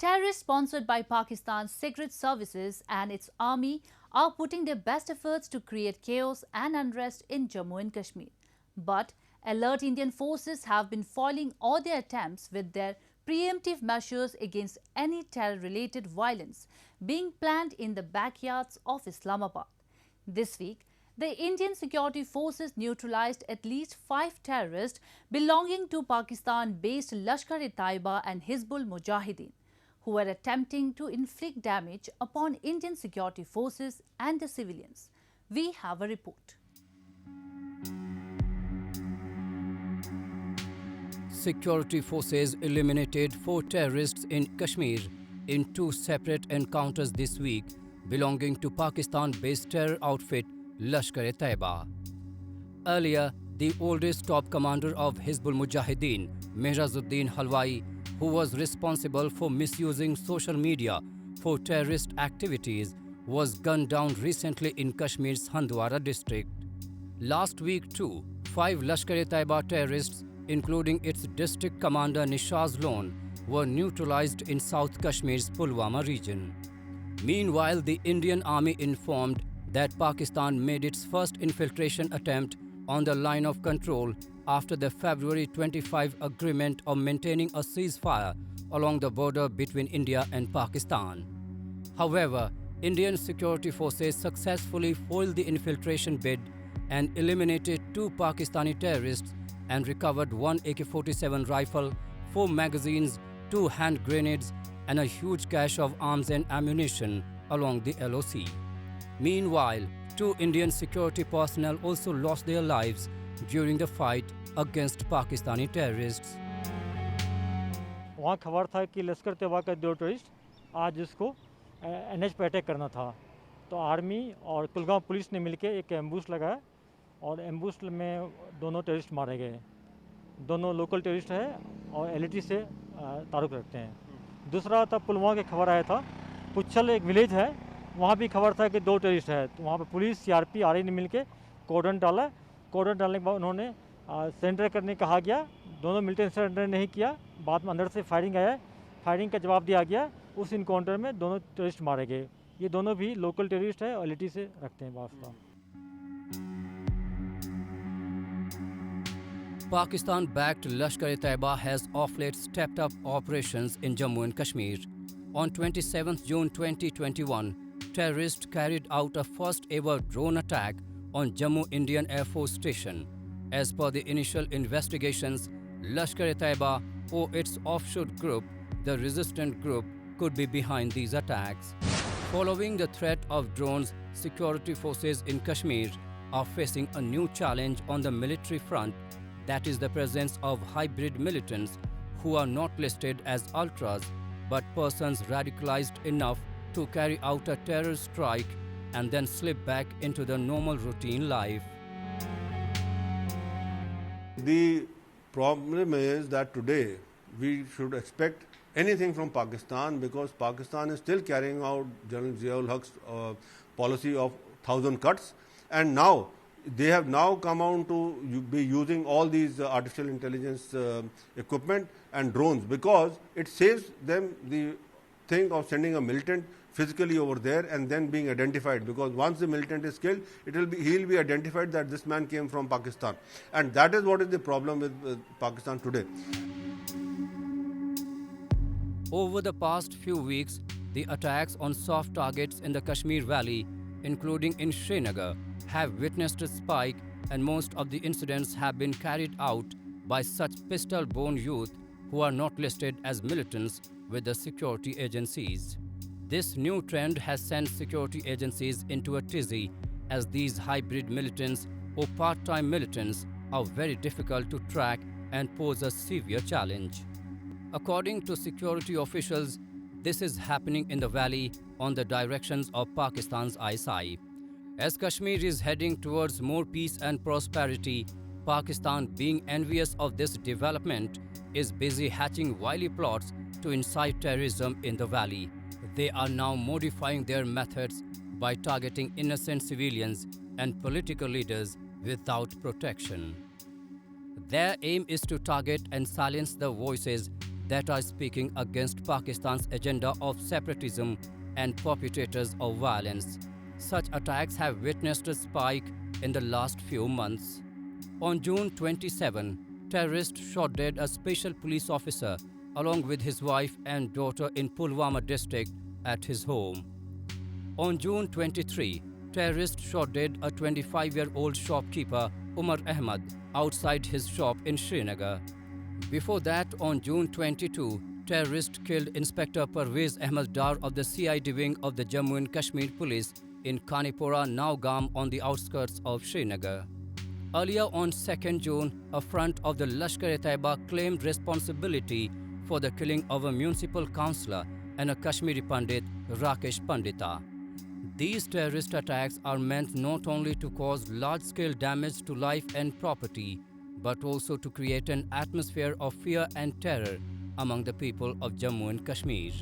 Terrorists sponsored by Pakistan's secret services and its army are putting their best efforts to create chaos and unrest in Jammu and Kashmir. But alert Indian forces have been foiling all their attempts with their preemptive measures against any terror-related violence being planned in the backyards of Islamabad. This week, the Indian security forces neutralized at least 5 terrorists belonging to Pakistan-based Lashkar-e-Taiba and Hizbul Mujahideen, who were attempting to inflict damage upon Indian security forces and the civilians. We have a report. Security forces eliminated 4 terrorists in Kashmir in 2 separate encounters this week belonging to Pakistan-based terror outfit Lashkar-e-Taiba. Earlier, the oldest top commander of Hizbul Mujahideen, Mehrazuddin Halwai, who was responsible for misusing social media for terrorist activities, was gunned down recently in Kashmir's Handwara district. Last week too, 5 Lashkar-e-Taiba terrorists, including its district commander Nishaz Lone, were neutralized in South Kashmir's Pulwama region. Meanwhile, the Indian Army informed that Pakistan made its first infiltration attempt on the line of control after the February 25 agreement of maintaining a ceasefire along the border between India and Pakistan. However, Indian security forces successfully foiled the infiltration bid and eliminated 2 Pakistani terrorists and recovered 1 AK-47 rifle, 4 magazines, 2 hand grenades, and a huge cache of arms and ammunition along the LOC. Meanwhile, 2 Indian security personnel also lost their lives during the fight against Pakistani terrorists. वहाँ खबर था कि लश्कर तैयबा का 2 tourist आज उसको NH पे attack करना था, तो आर्मी और कुलगांव पुलिस ने मिलकर एक एम्बुश लगाया और एम्बुश में दोनों टेररिस्ट मारे गए। दोनों लोकल टेररिस्ट है और LAT से ताल्लुक़ रखते हैं। दूसरा था पुलवामा की खबर आया था, पुच्छल एक विलेज है, वहाँ भी खबर था कि 2 टेररिस्ट है, तो वहाँ पर पुलिस CRP RI ने मिलकर कॉर्डन डाला। कॉर्डन डालने के बाद उन्होंने सरेंडर करने कहा गया, दोनों मिलिटेंट सरेंडर नहीं किया, बाद में अंदर से फायरिंग आया, फायरिंग का जवाब दिया गया, उस इनकाउंटर में दोनों टेररिस्ट मारे गए। ये दोनों भी लोकल टेररिस्ट है और LAT से रखते हैं वास्ता। Pakistan-backed Lashkar-e-Taiba has of late stepped up operations in Jammu and Kashmir. On 27 June 2021, terrorists carried out a first-ever drone attack on Jammu Indian Air Force Station. As per the initial investigations, Lashkar-e-Taiba or its offshoot group, the Resistant Group, could be behind these attacks. Following the threat of drones, security forces in Kashmir are facing a new challenge on the military front, that is the presence of hybrid militants who are not listed as ultras but persons radicalized enough to carry out a terror strike and then slip back into the normal routine life. The problem is that today we should expect anything from Pakistan because Pakistan is still carrying out General Ziaul Haq's policy of 1,000 cuts, and now they have now come on to be using all these artificial intelligence equipment and drones because it saves them the thing of sending a militant physically over there and then being identified, because once the militant is killed, he'll be identified that this man came from Pakistan, and that is what is the problem with Pakistan today. Over the past few weeks, the attacks on soft targets in the Kashmir Valley, including in Srinagar, have witnessed a spike, and most of the incidents have been carried out by such pistol-born youth who are not listed as militants with the security agencies. This new trend has sent security agencies into a tizzy, as these hybrid militants or part-time militants are very difficult to track and pose a severe challenge. According to security officials, this is happening in the valley on the directions of Pakistan's ISI. As Kashmir is heading towards more peace and prosperity, Pakistan, being envious of this development, is busy hatching wily plots to incite terrorism in the valley. They are now modifying their methods by targeting innocent civilians and political leaders without protection. Their aim is to target and silence the voices that are speaking against Pakistan's agenda of separatism and perpetrators of violence. Such attacks have witnessed a spike in the last few months. On June 27, terrorists shot dead a special police officer along with his wife and daughter in Pulwama district at his home. On June 23, terrorists shot dead a 25-year-old shopkeeper, Umar Ahmad, outside his shop in Srinagar. Before that, on June 22, terrorists killed Inspector Parvez Ahmad Dar of the CID wing of the Jammu and Kashmir Police in Kanipora, Naugam on the outskirts of Srinagar. Earlier on 2nd June, a front of the Lashkar-e-Taiba claimed responsibility for the killing of a municipal councillor and a Kashmiri Pandit, Rakesh Pandita. These terrorist attacks are meant not only to cause large-scale damage to life and property, but also to create an atmosphere of fear and terror among the people of Jammu and Kashmir.